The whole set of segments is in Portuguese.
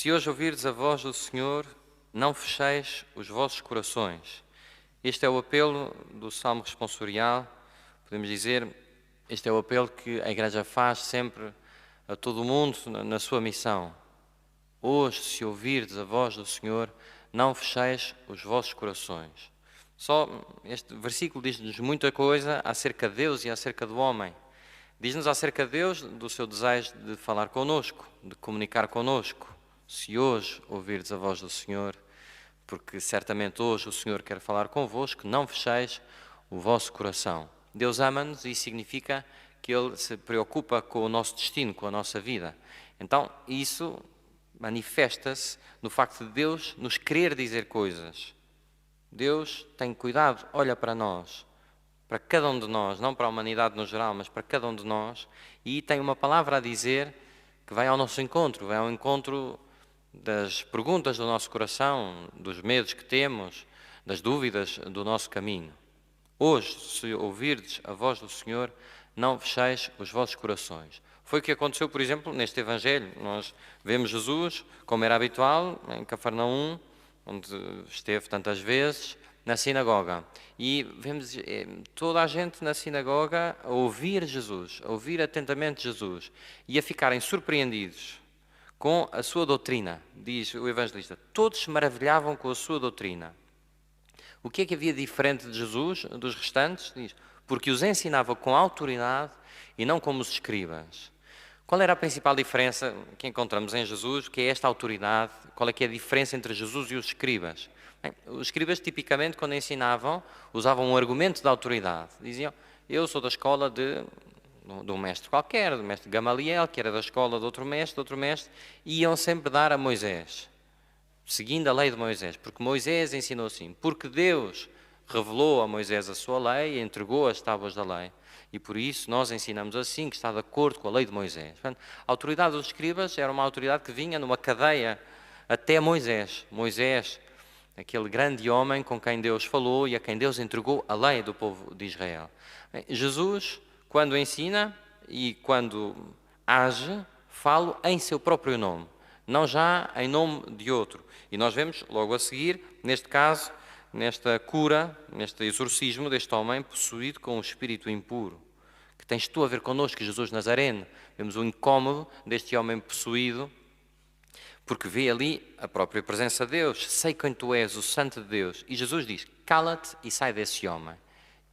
Se hoje ouvirdes a voz do Senhor, não fecheis os vossos corações. Este é o apelo do Salmo responsorial, podemos dizer, este é o apelo que a Igreja faz sempre a todo o mundo na sua missão. Hoje, se ouvirdes a voz do Senhor, não fecheis os vossos corações. Só este versículo diz-nos muita coisa acerca de Deus e acerca do homem. Diz-nos acerca de Deus, do seu desejo de falar connosco, de comunicar connosco. Se hoje ouvirdes a voz do Senhor, porque certamente hoje o Senhor quer falar convosco, não fecheis o vosso coração. Deus ama-nos e significa que Ele se preocupa com o nosso destino, com a nossa vida. Então, isso manifesta-se no facto de Deus nos querer dizer coisas. Deus tem cuidado, olha para nós, para cada um de nós, não para a humanidade no geral, mas para cada um de nós, e tem uma palavra a dizer que vai ao nosso encontro, vai ao encontro das perguntas do nosso coração, dos medos que temos, das dúvidas do nosso caminho. Hoje, se ouvirdes a voz do Senhor, não fecheis os vossos corações. Foi o que aconteceu, por exemplo, neste Evangelho. Nós vemos Jesus, como era habitual, em Cafarnaum, onde esteve tantas vezes, na sinagoga. E vemos toda a gente na sinagoga a ouvir Jesus, a ouvir atentamente Jesus e a ficarem surpreendidos com a sua doutrina, diz o evangelista. Todos se maravilhavam com a sua doutrina. O que é que havia diferente de Jesus, dos restantes? Diz, porque os ensinava com autoridade e não como os escribas. Qual era a principal diferença que encontramos em Jesus? O que é esta autoridade? Qual é que é a diferença entre Jesus e os escribas? Bem, os escribas, tipicamente, quando ensinavam, usavam um argumento de autoridade. Diziam, eu sou da escola de um mestre qualquer, do mestre Gamaliel, que era da escola de outro mestre, e iam sempre dar a Moisés, seguindo a lei de Moisés, porque Moisés ensinou assim, porque Deus revelou a Moisés a sua lei e entregou as tábuas da lei, e por isso nós ensinamos assim, que está de acordo com a lei de Moisés. Portanto, a autoridade dos escribas era uma autoridade que vinha numa cadeia até Moisés. Moisés, aquele grande homem com quem Deus falou e a quem Deus entregou a lei do povo de Israel. Bem, Jesus, quando ensina e quando age, fala em seu próprio nome, não já em nome de outro. E nós vemos logo a seguir, neste caso, nesta cura, neste exorcismo deste homem possuído com um espírito impuro. Que tens tu a ver connosco, Jesus Nazareno? Vemos o incómodo deste homem possuído, porque vê ali a própria presença de Deus. Sei quem tu és, o Santo de Deus. E Jesus diz, cala-te e sai desse homem.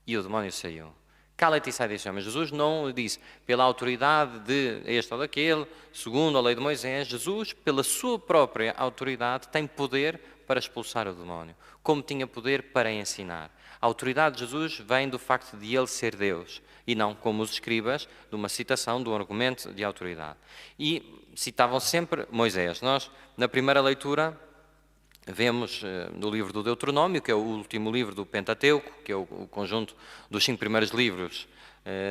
E o demónio saiu. Cala-te e sai desse homem. Jesus não disse pela autoridade de este ou daquele, segundo a lei de Moisés. Jesus, pela sua própria autoridade, tem poder para expulsar o demónio, como tinha poder para ensinar. A autoridade de Jesus vem do facto de ele ser Deus, e não como os escribas, de uma citação, de um argumento de autoridade. E citavam sempre Moisés. Nós, na primeira leitura, vemos no livro do Deuteronômio, que é o último livro do Pentateuco, que é o conjunto dos 5 primeiros livros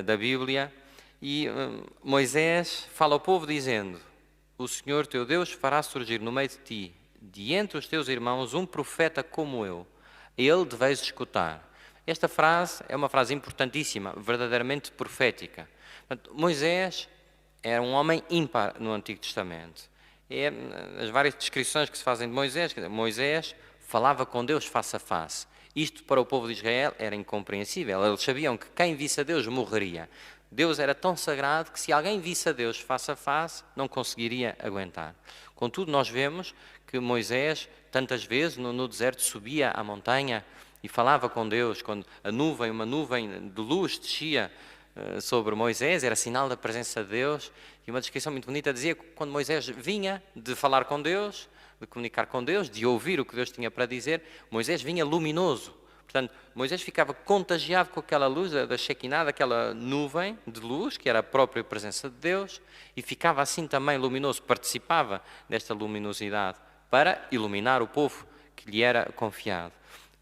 da Bíblia, e Moisés fala ao povo dizendo, o Senhor teu Deus fará surgir no meio de ti, de entre os teus irmãos, um profeta como eu. Ele deveis escutar. Esta frase é uma frase importantíssima, verdadeiramente profética. Portanto, Moisés era um homem ímpar no Antigo Testamento. É as várias descrições que se fazem de Moisés. Moisés falava com Deus face a face. Isto para o povo de Israel era incompreensível. Eles sabiam que quem visse a Deus morreria. Deus era tão sagrado que se alguém visse a Deus face a face, não conseguiria aguentar. Contudo, nós vemos que Moisés, tantas vezes no deserto, subia à montanha e falava com Deus. Quando uma nuvem de luz descia sobre Moisés, era sinal da presença de Deus. E uma descrição muito bonita dizia que quando Moisés vinha de falar com Deus, de comunicar com Deus, de ouvir o que Deus tinha para dizer, Moisés vinha luminoso. Portanto, Moisés ficava contagiado com aquela luz da Shekinah, daquela nuvem de luz, que era a própria presença de Deus, e ficava assim também luminoso, participava desta luminosidade para iluminar o povo que lhe era confiado.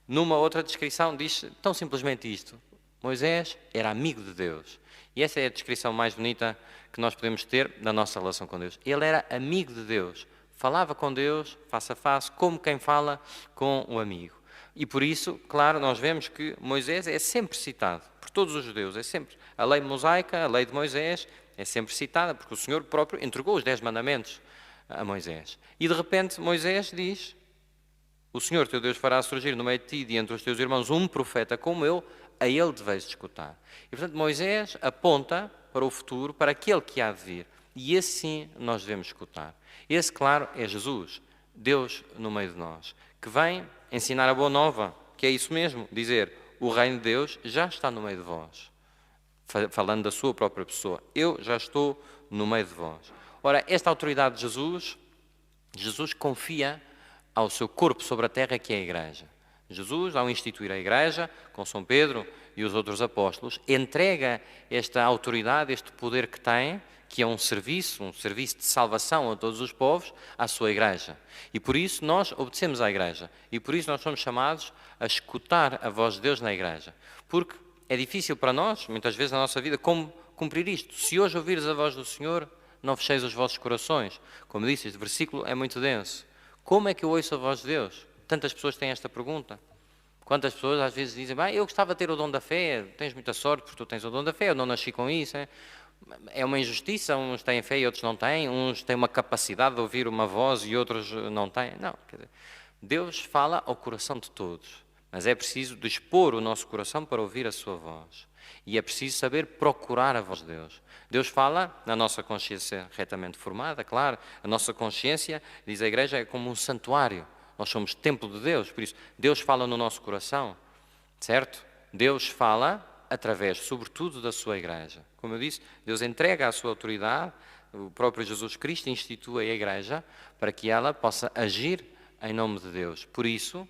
Numa outra descrição diz tão simplesmente isto, Moisés era amigo de Deus. E essa é a descrição mais bonita que nós podemos ter da nossa relação com Deus. Ele era amigo de Deus, falava com Deus face a face, como quem fala com um amigo. E por isso, claro, nós vemos que Moisés é sempre citado por todos os judeus, é sempre. A lei mosaica, a lei de Moisés, é sempre citada, porque o Senhor próprio entregou os 10 mandamentos a Moisés. E de repente Moisés diz: o Senhor teu Deus fará surgir no meio de ti e de entre os teus irmãos um profeta como eu, a ele deveis escutar. E portanto Moisés aponta para o futuro, para aquele que há de vir. E esse sim nós devemos escutar. Esse, claro, é Jesus, Deus no meio de nós, que vem ensinar a boa nova, que é isso mesmo, dizer: o reino de Deus já está no meio de vós. Falando da sua própria pessoa, eu já estou no meio de vós. Ora, esta autoridade de Jesus confia ao seu corpo sobre a terra, que é a Igreja. Jesus, ao instituir a Igreja, com São Pedro e os outros apóstolos, entrega esta autoridade, este poder que tem, que é um serviço de salvação a todos os povos, à sua Igreja. E por isso nós obedecemos à Igreja. E por isso nós somos chamados a escutar a voz de Deus na Igreja. Porque é difícil para nós, muitas vezes na nossa vida, como cumprir isto. Se hoje ouvires a voz do Senhor, não fecheis os vossos corações. Como disse, este versículo é muito denso. Como é que eu ouço a voz de Deus? Tantas pessoas têm esta pergunta. Quantas pessoas às vezes dizem: eu gostava de ter o dom da fé, tens muita sorte porque tu tens o dom da fé, eu não nasci com isso. É uma injustiça, uns têm fé e outros não têm, uns têm uma capacidade de ouvir uma voz e outros não têm. Não, quer dizer, Deus fala ao coração de todos, mas é preciso dispor o nosso coração para ouvir a sua voz. E é preciso saber procurar a voz de Deus. Deus fala na nossa consciência retamente formada, claro. A nossa consciência, diz a Igreja, é como um santuário. Nós somos templo de Deus, por isso Deus fala no nosso coração, certo? Deus fala através, sobretudo, da sua Igreja. Como eu disse, Deus entrega a sua autoridade, o próprio Jesus Cristo institui a Igreja para que ela possa agir em nome de Deus. Por isso,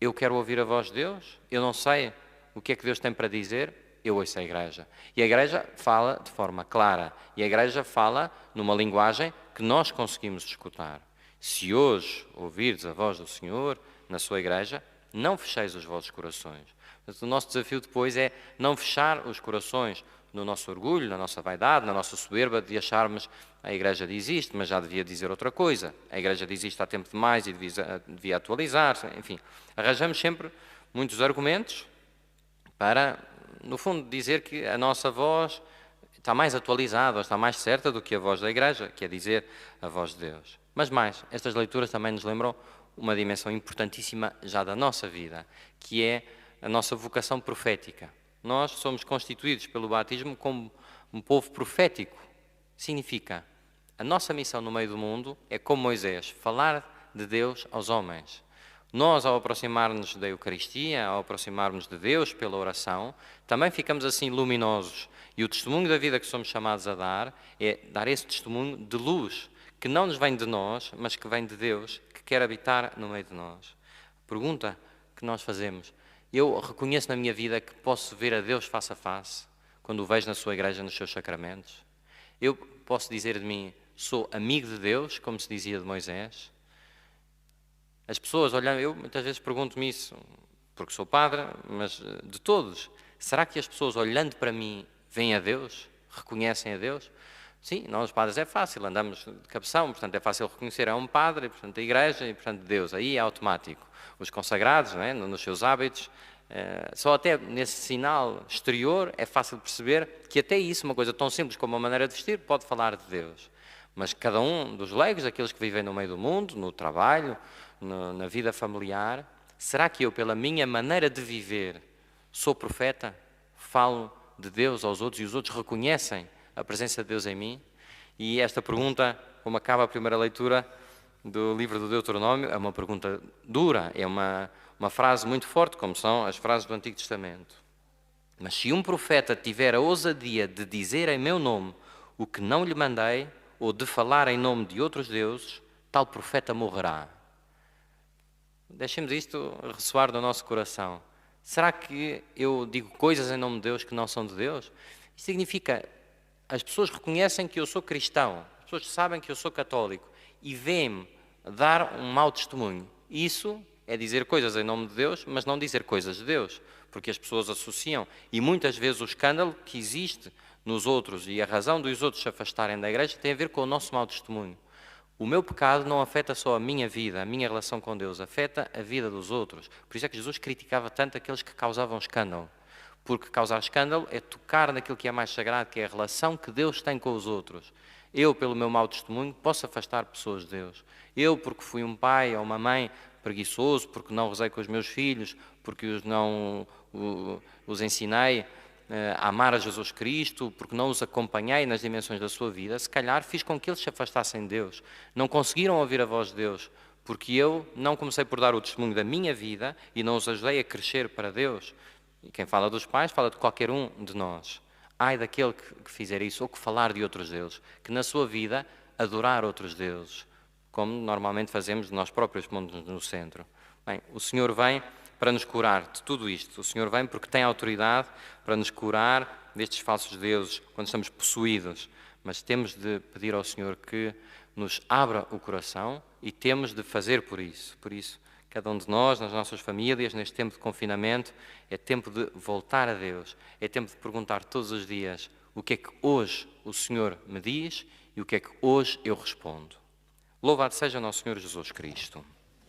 eu quero ouvir a voz de Deus, eu não sei o que é que Deus tem para dizer, eu ouço a Igreja. E a Igreja fala de forma clara. E a Igreja fala numa linguagem que nós conseguimos escutar. Se hoje ouvirdes a voz do Senhor na sua Igreja, não fecheis os vossos corações. Mas o nosso desafio depois é não fechar os corações no nosso orgulho, na nossa vaidade, na nossa soberba de acharmos: a Igreja diz isto, mas já devia dizer outra coisa. A Igreja diz isto há tempo demais e devia atualizar-se. Enfim, arranjamos sempre muitos argumentos para, no fundo, dizer que a nossa voz está mais atualizada, está mais certa do que a voz da Igreja, que é dizer a voz de Deus. Mas mais, estas leituras também nos lembram uma dimensão importantíssima já da nossa vida, que é a nossa vocação profética. Nós somos constituídos pelo batismo como um povo profético. Significa, a nossa missão no meio do mundo é, como Moisés, falar de Deus aos homens. Nós, ao aproximar-nos da Eucaristia, ao aproximarmos de Deus pela oração, também ficamos assim luminosos. E o testemunho da vida que somos chamados a dar é dar esse testemunho de luz, que não nos vem de nós, mas que vem de Deus, que quer habitar no meio de nós. Pergunta que nós fazemos: eu reconheço na minha vida que posso ver a Deus face a face, quando o vejo na sua Igreja, nos seus sacramentos? Eu posso dizer de mim: sou amigo de Deus, como se dizia de Moisés? As pessoas olhando, eu muitas vezes pergunto-me isso, porque sou padre, mas de todos, será que as pessoas olhando para mim veem a Deus? Reconhecem a Deus? Sim, nós os padres é fácil, andamos de cabeção, portanto é fácil reconhecer, é um padre, portanto a Igreja e portanto Deus, aí é automático. Os consagrados, não é? Nos seus hábitos, só até nesse sinal exterior é fácil perceber que até isso, uma coisa tão simples como a maneira de vestir, pode falar de Deus. Mas cada um dos leigos, aqueles que vivem no meio do mundo, no trabalho, na vida familiar, será que eu, pela minha maneira de viver, sou profeta? Falo de Deus aos outros e os outros reconhecem a presença de Deus em mim? E esta pergunta, como acaba a primeira leitura do livro do Deuteronômio, é uma pergunta dura, é uma frase muito forte, como são as frases do Antigo Testamento. Mas se um profeta tiver a ousadia de dizer em meu nome o que não lhe mandei, ou de falar em nome de outros deuses, tal profeta morrerá. Deixemos isto ressoar no nosso coração. Será que eu digo coisas em nome de Deus que não são de Deus? Isso significa, as pessoas reconhecem que eu sou cristão, as pessoas sabem que eu sou católico e veem-me dar um mau testemunho. Isso é dizer coisas em nome de Deus, mas não dizer coisas de Deus, porque as pessoas associam, e muitas vezes o escândalo que existe nos outros e a razão dos outros se afastarem da Igreja tem a ver com o nosso mau testemunho. O meu pecado não afeta só a minha vida, a minha relação com Deus, afeta a vida dos outros. Por isso é que Jesus criticava tanto aqueles que causavam escândalo, Porque causar escândalo é tocar naquilo que é mais sagrado, que é a relação que Deus tem com os outros. Eu, pelo meu mau testemunho, posso afastar pessoas de Deus. Eu, porque fui um pai ou uma mãe preguiçoso, porque não rezei com os meus filhos, porque os ensinei a amar a Jesus Cristo, porque não os acompanhei nas dimensões da sua vida, se calhar fiz com que eles se afastassem de Deus. Não conseguiram ouvir a voz de Deus, porque eu não comecei por dar o testemunho da minha vida e não os ajudei a crescer para Deus. E quem fala dos pais, fala de qualquer um de nós. Ai daquele que fizer isso, ou que falar de outros deuses, que na sua vida adorar outros deuses, como normalmente fazemos nós próprios pondo-nos no centro. Bem, o Senhor vem para nos curar de tudo isto. O Senhor vem porque tem autoridade para nos curar destes falsos deuses quando estamos possuídos. Mas temos de pedir ao Senhor que nos abra o coração e temos de fazer por isso. Por isso, cada um de nós, nas nossas famílias, neste tempo de confinamento, é tempo de voltar a Deus. É tempo de perguntar todos os dias o que é que hoje o Senhor me diz e o que é que hoje eu respondo. Louvado seja o nosso Senhor Jesus Cristo.